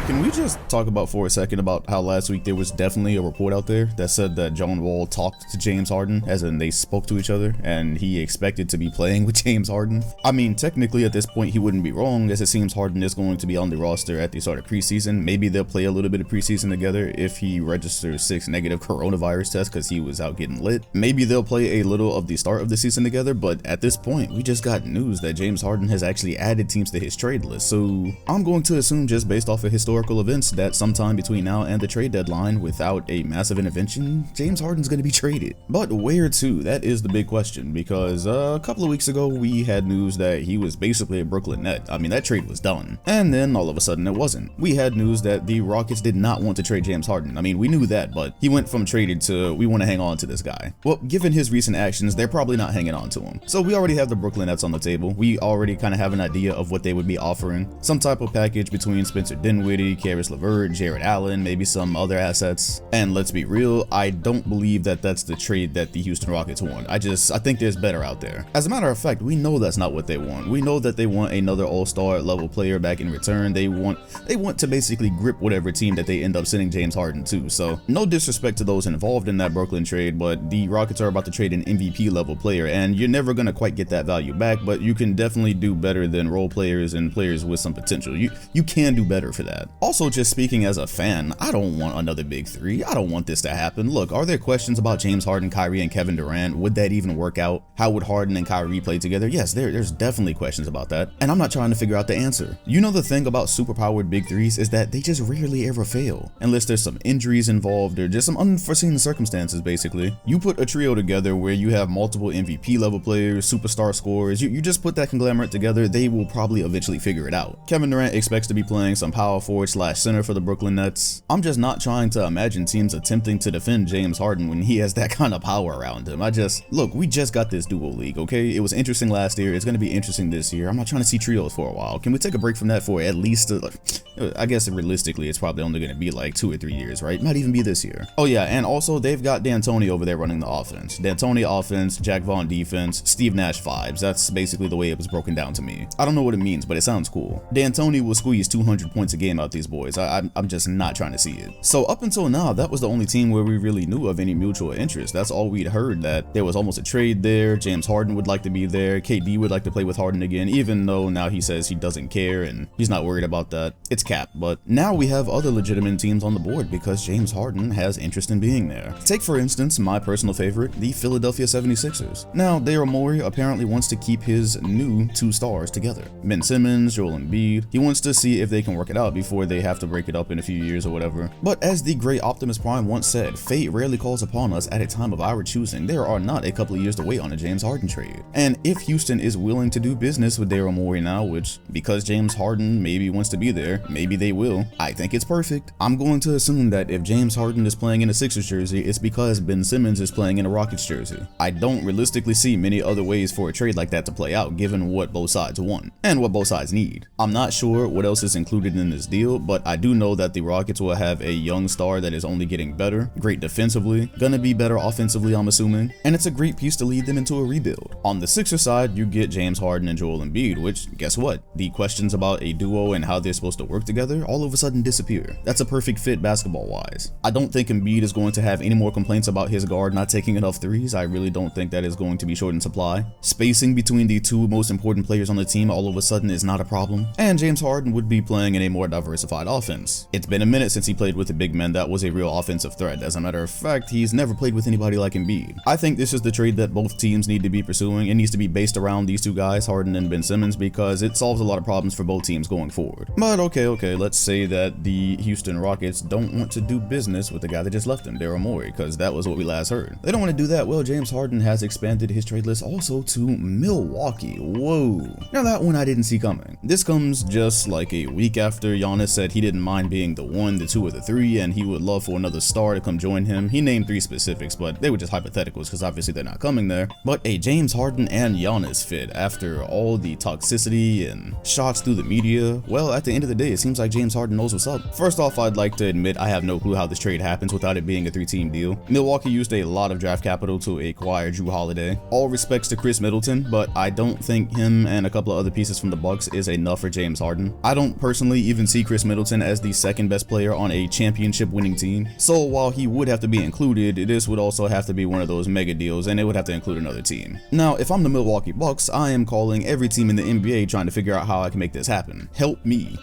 Can we just talk about for a second about how last week there was definitely a report out there that said that John Wall talked to James Harden, as in they spoke to each other, and he expected to be playing with James Harden? I mean, technically at this point he wouldn't be wrong, as it seems Harden is going to be on the roster at the start of preseason. Maybe they'll play a little bit of preseason together if he registers 6 negative coronavirus tests because he was out getting lit. Maybe they'll play a little of the start of the season together, but at this point we just got news that James Harden has actually added teams to his trade list, so I'm going to assume, just based off of historical events, that sometime between now and the trade deadline, without a massive intervention, James Harden's going to be traded. But where to? That is the big question, because a couple of weeks ago we had news that he was basically a Brooklyn Net. I mean, that trade was done, and then all of a sudden it wasn't. We had news that the Rockets did not want to trade James Harden. I mean, we knew that, but he went from traded to we want to hang on to this guy. Well, given his recent actions, they're probably not hanging on to him. So we already have the Brooklyn Nets on the table. We already kind of have an idea of what they would be offering. Some type of package between Spencer Dinwiddie, Karis LeVert, Jared Allen, maybe some other assets. And let's be real, I don't believe that that's the trade that the Houston Rockets want. I think there's better out there. As a matter of fact, we know that's not what they want. We know that they want another all-star level player back in return. They want to basically grip whatever team that they end up sending James Harden to. So no disrespect to those involved in that Brooklyn trade, but the Rockets are about to trade an MVP level player, and you're never going to quite get that value back, but you can definitely do better than role players and players with some potential. You can do better for that. Also, just speaking as a fan, I don't want another big three. I don't want this to happen. Look, are there questions about James Harden, Kyrie, and Kevin Durant? Would that even work out? How would Harden and Kyrie play together? Yes, there's definitely questions about that, and I'm not trying to figure out the answer. You know, the thing about superpowered big threes is that they just rarely ever fail, unless there's some injuries involved or just some unforeseen circumstances. Basically, you put a trio together where you have multiple MVP level players, superstar scorers, you just put that conglomerate together, they will probably eventually figure it out. Kevin Durant expects to be playing some power forward / center for the Brooklyn Nets. I'm just not trying to imagine teams attempting to defend James Harden when he has that kind of power around him. Look, we just got this duo league, okay? It was interesting last year, it's going to be interesting this year. I'm not trying to see trios for a while. Can we take a break from that for at least, I guess realistically, it's probably only going to be like 2 or 3 years, right? Might even be this year. Oh yeah, and also they've got D'Antoni over there running the offense. D'Antoni offense, Jack Vaughn defense, Steve Nash vibes. That's basically the way it was broken down to me. I don't know what it means, but it sounds cool. D'Antoni will squeeze 200 points a game out these boys. I'm just not trying to see it. So up until now, that was the only team where we really knew of any mutual interest. That's all we'd heard, that there was almost a trade there. James Harden would like to be there. KD would like to play with Harden again, even though now he says he doesn't care and he's not worried about that. It's cap. But now we have other legitimate teams on the board because James Harden has interest in being there. Take for instance my personal favorite, the Philadelphia 76ers. Now, Daryl Morey apparently wants to keep his new 2 stars together. Ben Simmons, Joel Embiid. He wants to see if they can work it out before they have to break it up in a few years or whatever. But as the great Optimus Prime once said, fate rarely calls upon us at a time of our choosing. There are not a couple of years to wait on a James Harden trade. And if Houston is willing to do business with Daryl Morey now, which because James Harden maybe wants to be there, maybe they will, I think it's perfect. I'm going to assume that if James Harden is playing in a Sixers jersey, it's because Ben Simmons is playing in a Rockets jersey. I don't realistically see many other ways for a trade like that to play out, given what both sides want and what both sides need. I'm not sure what else is included in this deal, but I do know that the Rockets will have a young star that is only getting better, great defensively, gonna be better offensively, I'm assuming, and it's a great piece to lead them into a rebuild. On the Sixers side, you get James Harden and Joel Embiid, which, guess what? The questions about a duo and how they're supposed to work together all of a sudden disappear. That's a perfect fit basketball-wise. I don't think Embiid is going to have any more complaints about his guard not taking enough threes. I really don't think that is going to be short in supply. Spacing between the 2 most important players on the team all of a sudden is not a problem, and James Harden would be playing in a more diversified offense. It's been a minute since he played with a big man that was a real offensive threat. As a matter of fact, he's never played with anybody like Embiid. I think this is the trade that both teams need to be pursuing. It needs to be based around these 2 guys, Harden and Ben Simmons, because it solves a lot of problems for both teams going forward. But okay, let's say that the Houston Rockets don't want to do business with the guy that just left them, Daryl Morey, because that was what we last heard. They don't want to do that. Well, James Harden has expanded his trade list also to Milwaukee. Whoa. Now that one I didn't see coming. This comes just like a week after Giannis said he didn't mind being the 1, the 2, or the 3, and he would love for another star to come join him. He named 3 specifics, but they were just hypotheticals because obviously they're not coming there. But a James Harden and Giannis fit after all the toxicity and shots through the media, well, at the end of the day, it seems like James Harden knows what's up. First off, I'd like to admit I have no clue how this trade happens without it being a 3-team deal. Milwaukee used a lot of draft capital to acquire Jrue Holiday. All respects to Chris Middleton, but I don't think him and a couple of other pieces from the Bucks is enough for James Harden. I don't personally even see Chris Chris Middleton as the second best player on a championship winning team. So while he would have to be included, this would also have to be one of those mega deals, and it would have to include another team. Now, if I'm the Milwaukee Bucks, I am calling every team in the NBA trying to figure out how I can make this happen. Help me,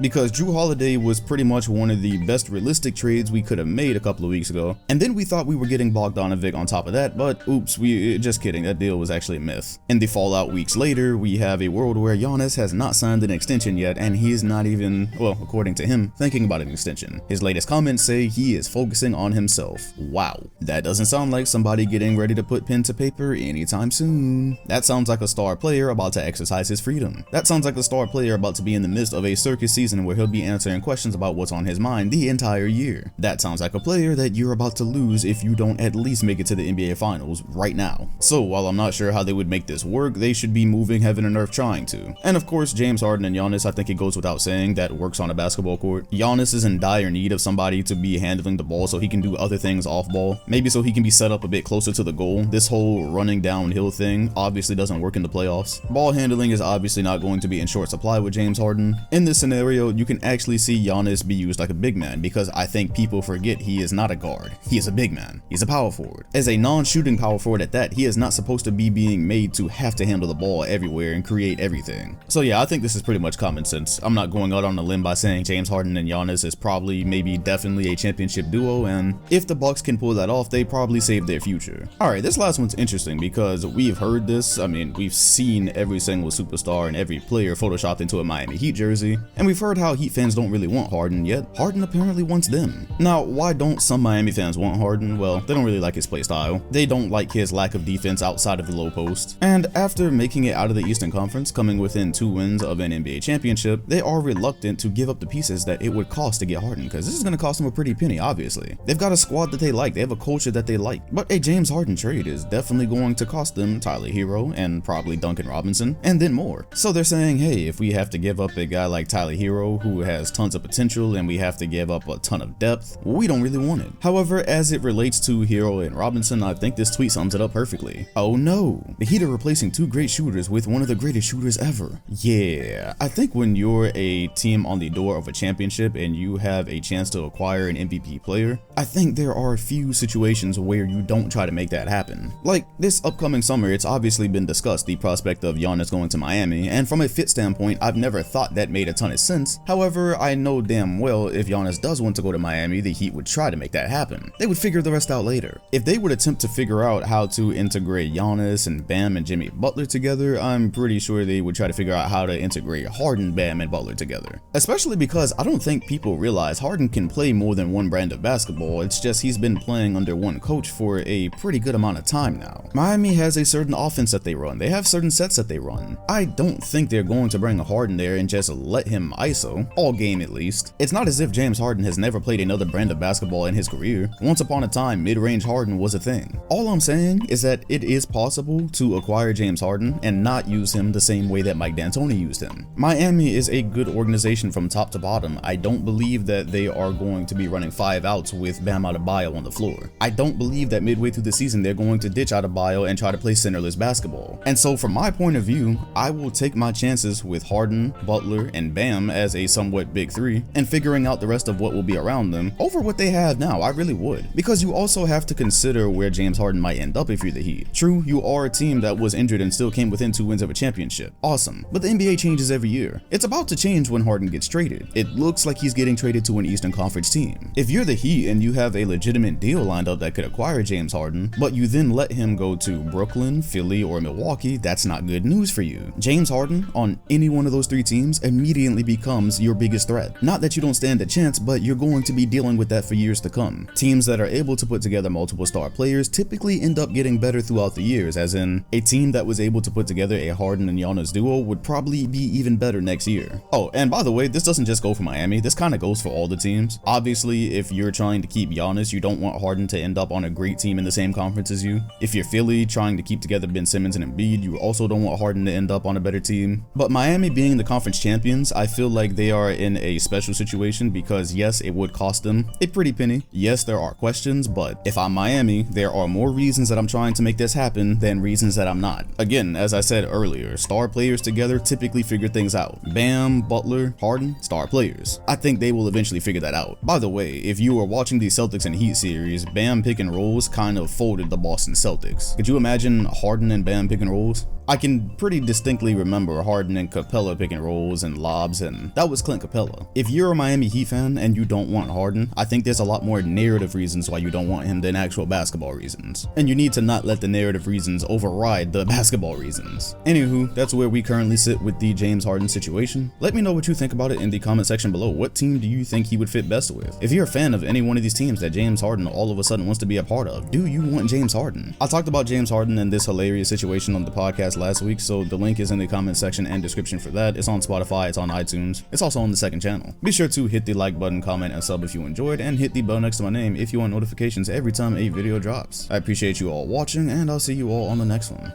because Drew Holiday was pretty much one of the best realistic trades we could have made a couple of weeks ago, and then we thought we were getting Bogdanovic on top of that, but oops, just kidding, that deal was actually a myth. In the fallout weeks later, we have a world where Giannis has not signed an extension yet, and he's not even, well, according to him, thinking about an extension. His latest comments say he is focusing on himself. Wow, that doesn't sound like somebody getting ready to put pen to paper anytime soon. That sounds like a star player about to exercise his freedom. That sounds like a star player about to be in the midst of a circus season where he'll be answering questions about what's on his mind the entire year. That sounds like a player that you're about to lose if you don't at least make it to the NBA Finals right now. So while I'm not sure how they would make this work, they should be moving heaven and earth trying to. And of course, James Harden and Giannis, I think it goes without saying, that works on a basketball court. Giannis is in dire need of somebody to be handling the ball so he can do other things off ball. Maybe so he can be set up a bit closer to the goal. This whole running downhill thing obviously doesn't work in the playoffs. Ball handling is obviously not going to be in short supply with James Harden. In this scenario, you can actually see Giannis be used like a big man, because I think people forget he is not a guard. He is a big man. He's a power forward. As a non-shooting power forward at that, he is not supposed to be being made to have to handle the ball everywhere and create everything. So yeah, I think this is pretty much common sense. I'm not going out on a limb by saying James Harden and Giannis is probably, maybe definitely a championship duo, and if the Bucks can pull that off, they probably save their future. Alright, this last one's interesting because we've heard this, I mean, we've seen every single superstar and every player photoshopped into a Miami Heat jersey, and we've heard how Heat fans don't really want Harden, yet Harden apparently wants them. Now, why don't some Miami fans want Harden? Well, they don't really like his play style. They don't like his lack of defense outside of the low post. And after making it out of the Eastern Conference, coming within 2 wins of an NBA championship, they are reluctant to give up the pieces that it would cost to get Harden, because this is going to cost them a pretty penny, obviously. They've got a squad that they like, they have a culture that they like, but a James Harden trade is definitely going to cost them Tyler Hero and probably Duncan Robinson, and then more. So they're saying, hey, if we have to give up a guy like Tyler Hero who has tons of potential and we have to give up a ton of depth, we don't really want it. However, as it relates to Hero and Robinson, I think this tweet sums it up perfectly. Oh no, the Heat are replacing 2 great shooters with one of the greatest shooters ever. Yeah, I think when you're a team on the door of a championship and you have a chance to acquire an MVP player, I think there are a few situations where you don't try to make that happen. Like this upcoming summer, it's obviously been discussed, the prospect of Giannis going to Miami, and from a fit standpoint, I've never thought that made a ton of sense. However, I know damn well if Giannis does want to go to Miami, the Heat would try to make that happen. They would figure the rest out later. If they would attempt to figure out how to integrate Giannis and Bam and Jimmy Butler together, I'm pretty sure they would try to figure out how to integrate Harden, Bam, and Butler together. Especially because I don't think people realize Harden can play more than one brand of basketball, it's just he's been playing under one coach for a pretty good amount of time now. Miami has a certain offense that they run, they have certain sets that they run. I don't think they're going to bring Harden there and just let him ISO, all game at least. It's not as if James Harden has never played another brand of basketball in his career. Once upon a time, mid-range Harden was a thing. All I'm saying is that it is possible to acquire James Harden and not use him the same way that Mike D'Antoni used him. Miami is a good organization from top to bottom. I don't believe that they are going to be running 5 outs with Bam Adebayo on the floor. I don't believe that midway through the season they're going to ditch Adebayo and try to play centerless basketball. And so from my point of view, I will take my chances with Harden, Butler, and Bam as a somewhat big 3 and figuring out the rest of what will be around them over what they have now. I really would. Because you also have to consider where James Harden might end up if you're the Heat. True, you are a team that was injured and still came within 2 wins of a championship. Awesome. But the NBA changes every year. It's about to change when Harden gets traded. It looks like he's getting traded to an Eastern Conference team. If you're the Heat and you have a legitimate deal lined up that could acquire James Harden, but you then let him go to Brooklyn, Philly, or Milwaukee, that's not good news for you. James Harden on any one of those 3 teams immediately becomes your biggest threat. Not that you don't stand a chance, but you're going to be dealing with that for years to come. Teams that are able to put together multiple star players typically end up getting better throughout the years, as in a team that was able to put together a Harden and Giannis duo would probably be even better next year. Oh, and by the way, this doesn't just go for Miami, this kind of goes for all the teams. Obviously, if you're trying to keep Giannis, you don't want Harden to end up on a great team in the same conference as you. If you're Philly trying to keep together Ben Simmons and Embiid, you also don't want Harden to end up on a better team. But Miami being the conference champions, I feel like they are in a special situation because yes, it would cost them a pretty penny. Yes, there are questions, but if I'm Miami, there are more reasons that I'm trying to make this happen than reasons that I'm not. Again, as I said earlier, star players together typically figure things out. Bam, Butler, Harden, Harden, star players. I think they will eventually figure that out. By the way, if you were watching the Celtics and Heat series, Bam pick and rolls kind of folded the Boston Celtics. Could you imagine Harden and Bam pick and rolls? I can pretty distinctly remember Harden and Capella pick and rolls and lobs, and that was Clint Capella. If you're a Miami Heat fan and you don't want Harden, I think there's a lot more narrative reasons why you don't want him than actual basketball reasons. And you need to not let the narrative reasons override the basketball reasons. Anywho, that's where we currently sit with the James Harden situation. Let me know what you think about it in the comment section below. What team do you think he would fit best with? If you're a fan of any one of these teams that James Harden all of a sudden wants to be a part of, do you want James Harden? I talked about James Harden and this hilarious situation on the podcast last week, so the link is in the comment section and description for that. It's on Spotify, it's on iTunes, it's also on the second channel. Be sure to hit the like button, comment, and sub if you enjoyed, and hit the bell next to my name if you want notifications every time a video drops. I appreciate you all watching, and I'll see you all on the next one.